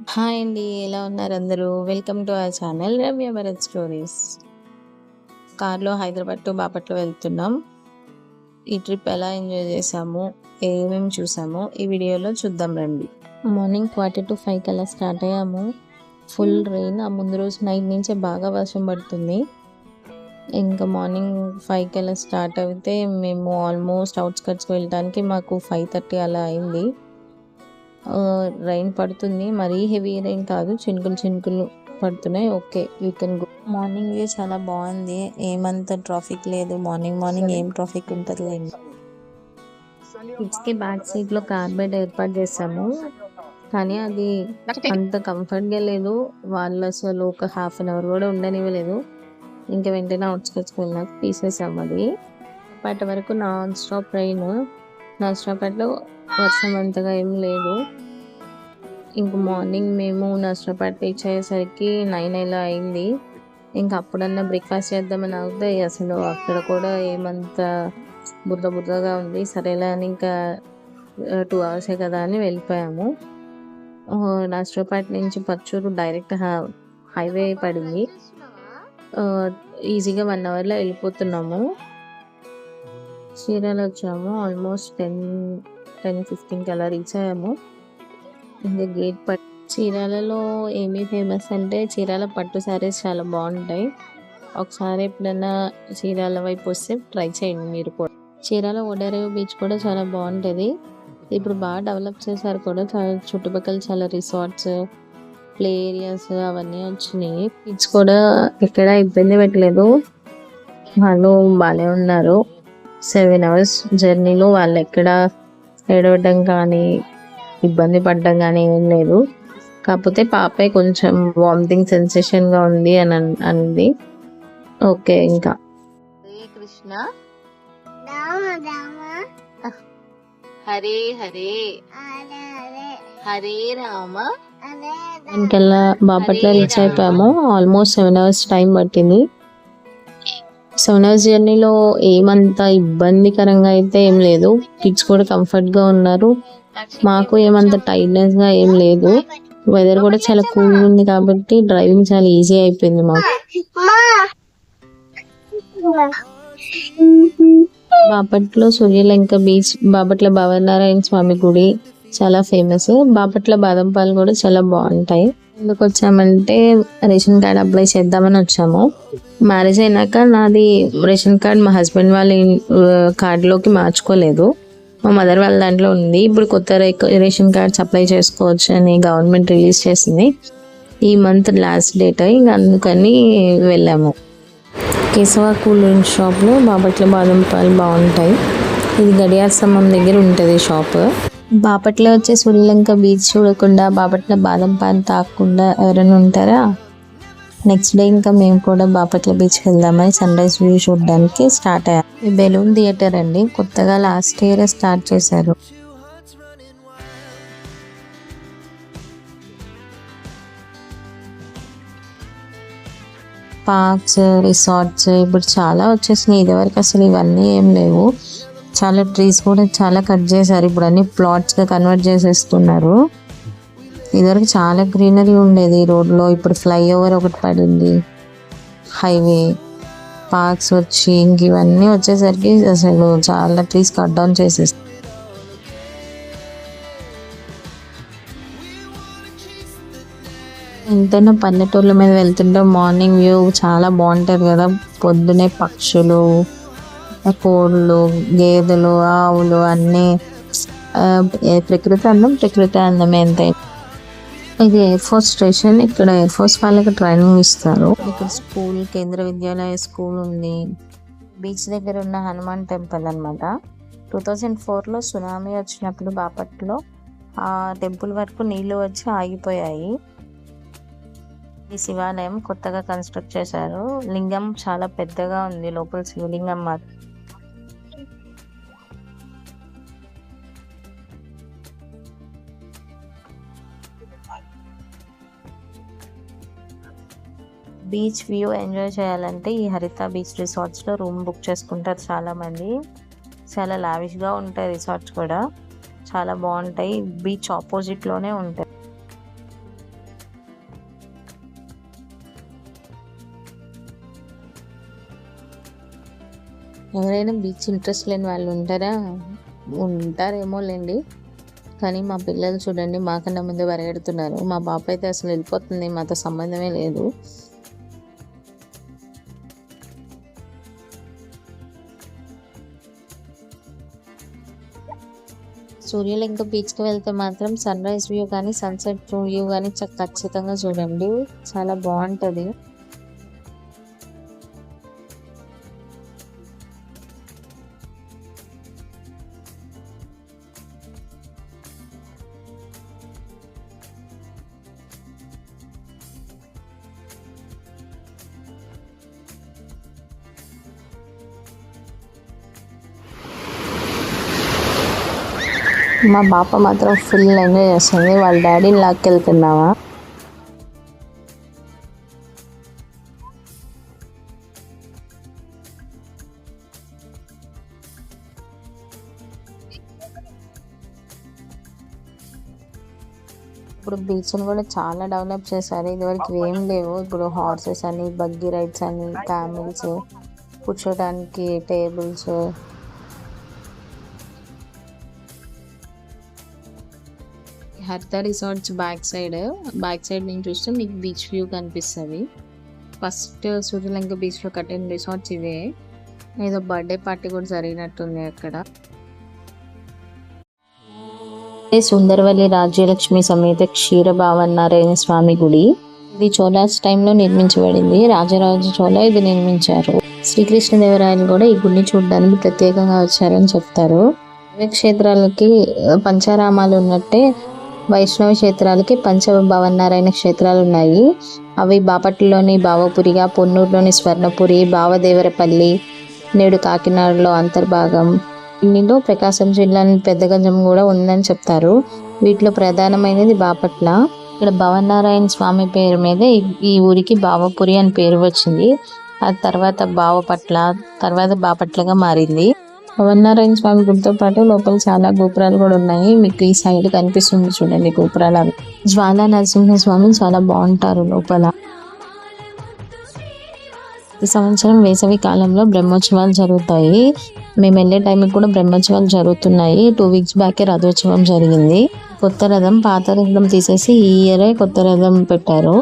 Hi అండి. ఎలా ఉన్నారు అందరూ? Welcome to our channel Ramya Bharat stories. కార్‌లో హైదరాబాద్ టు బాపట్ల వెళ్తున్నాం. ఈ ట్రిప్ ఎలా ఎంజాయ్ చేసాము, ఏమేమి చూసామో ఈ వీడియోలో చూద్దాం రండి. మార్నింగ్ 4:45 కల్లా స్టార్ట్ అయ్యాము. Full rain. ఆ ముందు రోజు నైట్ నుంచే బాగా వర్షం పడుతుంది. ఇంకా మార్నింగ్ 5 కల్లా స్టార్ట్ అయితే మేము ఆల్మోస్ట్ అవుట్‌స్కట్స్‌కి వెళ్ళడానికి మాకు 5:30 అలా అయింది. రైన్ పడుతుంది. మరీ హెవీ రైన్ కాదు, చినుకులు పడుతున్నాయి. Okay, you can go. Morning view చాలా బాగుంది. ఏమంత ట్రాఫిక్ లేదు. మార్నింగ్ ఏం ట్రాఫిక్ ఉంటుంది లేండి. కిడ్స్కి బ్యాక్ సీట్లో కార్ బెడ్ ఏర్పాటు చేసాము, కానీ అది అంత కంఫర్ట్గా లేదు. వాళ్ళు అసలు ఒక హాఫ్ అన్ అవర్ కూడా ఉండనివ్వలేదు. ఇంకా వెంటనే అవుట్స్కట్స్కి వెళ్ళినాక తీసేసాము అది. అప్పటి వరకు non stop rain. Non stop అట్లా వర్షం అంతగా ఏం లేదు. ఇంక మార్నింగ్ మేము నర్సరావుపేట రీచ్ అయ్యేసరికి 9 ఇలా అయింది. ఇంకా అప్పుడన్నా బ్రేక్ఫాస్ట్ చేద్దామని అవుతే అసలు అక్కడ కూడా ఏమంత బురదగా ఉంది. సరేలే అని ఇంకా 2 అవర్సే కదా అని వెళ్ళిపోయాము. నర్సరావుపేట నుంచి పర్చూరు డైరెక్ట్ హైవే పడింది. ఈజీగా 1 అవర్లో వెళ్ళిపోతున్నాము. చీరాల వచ్చాము. ఆల్మోస్ట్ 10-15కి అలా రీచ్ అయ్యాము. ఇంకా గేట్ చీరాలలో ఏమీ ఫేమస్ అంటే చీరాల పట్టు శారీస్ చాలా బాగుంటాయి. ఒకసారి ఎప్పుడైనా చీరాల వైపు వస్తే ట్రై చేయండి మీరు కూడా. చీరాల ఓడరేవు బీచ్ కూడా చాలా బాగుంటుంది. ఇప్పుడు బాగా డెవలప్ చేశారు కూడా. చుట్టుపక్కల చాలా రిసార్ట్స్, ప్లే ఏరియాస్ అవన్నీ వచ్చినాయి. కిడ్స్ కూడా ఎక్కడ ఇబ్బంది పెట్టలేదు. వాళ్ళు బాగానే ఉన్నారు. 7 అవర్స్ జర్నీలో వాళ్ళు ఎక్కడ ఏడవడం కానీ ఇబ్బంది పడడం కానీ ఏం లేదు. కాకపోతే పాపే కొంచెం వామిటింగ్ సెన్సేషన్గా ఉంది అని అంది. ఓకే, ఇంకా హరే కృష్ణ హరే హరే హరే రామ. ఇంకెల్లా బాపట్ల రీచ్ అయిపోయాము. ఆల్మోస్ట్ 7 అవర్స్ టైం పట్టింది. 7 అవర్స్ జర్నీలో ఏమంత ఇబ్బందికరంగా అయితే ఏం లేదు. కిడ్స్ కూడా కంఫర్ట్గా ఉన్నారు. మాకు ఏమంత టైర్డ్నెస్గా ఏం లేదు. వెదర్ కూడా చాలా కూల్గా ఉంది కాబట్టి డ్రైవింగ్ చాలా ఈజీ అయిపోయింది మాకు. బాపట్లో సూర్యలంక బీచ్, బాపట్ల భవనారాయణ స్వామి గుడి చాలా ఫేమస్. బాపట్ల బాదం పాలు కూడా చాలా బాగుంటాయి. ఎందుకు వచ్చామంటే రేషన్ కార్డ్ అప్లై చేద్దామని వచ్చాము. మ్యారేజ్ అయినాక నాది రేషన్ కార్డ్ మా హస్బెండ్ వాళ్ళ కార్డులోకి మార్చుకోలేదు. మా మదర్ వాళ్ళ దాంట్లో ఉంది. ఇప్పుడు కొత్త రేషన్ కార్డ్స్ అప్లై చేసుకోవచ్చు అని గవర్నమెంట్ రిలీజ్ చేసింది. ఈ మంత్ లాస్ట్ డేట్. ఇంకా అందుకని వెళ్ళాము. కేశవ కూల్ డ్రింక్ షాప్లో బాపట్ల బాదం పాలు బాగుంటాయి. ఇది గడియార స్తంభం దగ్గర ఉంటుంది షాప్. బాపట్ల వచ్చే సూర్యలంక బీచ్ చూడకుండా బాపట్ల బాదం పాలు తాగకుండా ఎవరైనా ఉంటారా? నెక్స్ట్ డే ఇంకా మేము కూడా బాపట్ల బీచ్కి వెళ్దామని సన్ రైజ్ వ్యూ చూడడానికి స్టార్ట్ అయ్యాం. ఈ బెలూన్ థియేటర్ అండి, కొత్తగా లాస్ట్ ఇయర్ స్టార్ట్ చేశారు. పార్క్స్, రిసార్ట్స్ ఇప్పుడు చాలా వచ్చేసినాయి. ఇదివరకు అసలు ఇవన్నీ ఏం లేవు. చాలా ట్రీస్ కూడా చాలా కట్ చేశారు. ఇప్పుడు అన్ని ప్లాట్స్గా కన్వర్ట్ చేసేస్తున్నారు. ఇదివరకు చాలా గ్రీనరీ ఉండేది ఈ రోడ్లో. ఇప్పుడు ఫ్లైఓవర్ ఒకటి పడింది, హైవే, పార్క్స్ వచ్చి ఇంక ఇవన్నీ వచ్చేసరికి అసలు చాలా ట్రీస్ కట్ డౌన్ చేసేస్తాయి. ఎంతైనా పల్లెటూర్ల మీద వెళ్తుంటే మార్నింగ్ వ్యూ చాలా బాగుంటుంది కదా. పొద్దునే పక్షులు, కోళ్ళు, గేదెలు, ఆవులు అన్నీ. ప్రకృతి అందమే ఎంతైనా. ఇది ఎయిర్ ఫోర్స్ స్టేషన్. ఇక్కడ ఎయిర్ ఫోర్స్ వాళ్ళకి ట్రైనింగ్ ఇస్తారు. ఇక్కడ స్కూల్, కేంద్ర విద్యాలయ స్కూల్ ఉంది. బీచ్ దగ్గర ఉన్న హనుమాన్ టెంపుల్ అనమాట. 2004లో సునామీ వచ్చినప్పుడు బాపట్లో ఆ టెంపుల్ వరకు నీళ్లు వచ్చి ఆగిపోయాయి. ఈ శివాలయం కొత్తగా కన్స్ట్రక్ట్ చేశారు. లింగం చాలా పెద్దగా ఉంది. లోపల శివలింగం మాత్రం. బీచ్ వ్యూ ఎంజాయ్ చేయాలంటే ఈ హరిత బీచ్ రిసార్ట్స్లో రూమ్ బుక్ చేసుకుంటారు చాలామంది. చాలా లావిష్గా ఉంటాయి రిసార్ట్స్ కూడా, చాలా బాగుంటాయి. బీచ్ ఆపోజిట్లోనే ఉంటాయి. ఎవరైనా బీచ్ ఇంట్రెస్ట్ లేని వాళ్ళు ఉంటారేమోలేండి. కానీ మా పిల్లలు చూడండి మాకన్నా ముందే పరిగెడుతున్నారు. మా పాప అయితే అసలు వెళ్ళిపోతుంది, మాతో సంబంధమే లేదు. సూర్యలింగ బీచ్కి వెళ్తే మాత్రం సన్ రైజ్ వ్యూ కానీ సన్సెట్ వ్యూ కానీ ఖచ్చితంగా చూడండి, చాలా బాగుంటుంది. మా పాప మాత్రం ఫుల్ ఎంజాయ్ చేస్తుంది. వాళ్ళ డాడీని లాక్కెళ్తున్నావా. ఇప్పుడు బీచ్ని కూడా చాలా డెవలప్ చేశారు. ఇదివరకు ఏం లేవు. ఇప్పుడు హార్సెస్ అని, బగ్గీ రైడ్స్ అని, క్యామిల్స్, కూర్చోడానికి టేబుల్స్. హరిత రిసార్ట్స్ బ్యాక్ సైడ్ నుంచి చూస్తే మీకు బీచ్ వ్యూ కనిపిస్తుంది. ఫస్ట్ సూర్యలంక బీచ్లో కట్టిన రిసార్ట్స్ ఇవే. ఏదో బర్త్డే పార్టీ కూడా జరిగినట్టుంది అక్కడ. సుందరవల్లి రాజ్యలక్ష్మి సమేత క్షీరభావనారాయణ స్వామి గుడి. ఇది చోళాస్ టైంలో నిర్మించబడింది. రాజరాజ చోళ ఇది నిర్మించారు. శ్రీకృష్ణదేవరాయలు కూడా ఈ గుడిని చూడడానికి ప్రత్యేకంగా వచ్చారని చెప్తారు. క్షేత్రాలకి పంచారామాలు ఉన్నట్టే వైష్ణవ క్షేత్రాలకి పంచభవనారాయణ క్షేత్రాలు ఉన్నాయి. అవి బాపట్లలోని బావపురిగా, పొన్నూరులోని స్వర్ణపురి, బావదేవరపల్లి, నేడు కాకినాడలో అంతర్భాగం, ఇందులో ప్రకాశం జిల్లాని పెద్దగంజం కూడా ఉందని చెప్తారు. వీటిలో ప్రధానమైనది బాపట్ల. ఇక్కడ భవనారాయణ స్వామి పేరు మీద ఈ ఊరికి బావపురి అని పేరు వచ్చింది. ఆ తర్వాత తర్వాత బాపట్లగా మారింది. భవనారాయణ స్వామి గుడితో పాటు లోపల చాలా గోపురాలు కూడా ఉన్నాయి. మీకు ఈ సైడ్ కనిపిస్తుంది చూడండి గోపురాలు. అవి జ్వాలా నరసింహస్వామి చాలా బాగుంటారు లోపల. ఈ సంవత్సరం వేసవి కాలంలో బ్రహ్మోత్సవాలు జరుగుతాయి. మేము వెళ్ళే టైంకి కూడా బ్రహ్మోత్సవాలు జరుగుతున్నాయి. 2 weeks బ్యాకే రథోత్సవం జరిగింది. కొత్త రథం, పాత రథం తీసేసి ఈ ఇయరే కొత్త రథం పెట్టారు.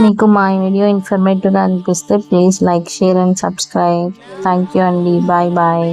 మీకు మా వీడియో ఇన్ఫర్మేటివ్గా అనిపిస్తే please like, share and subscribe. Thank you అండి. Bye bye.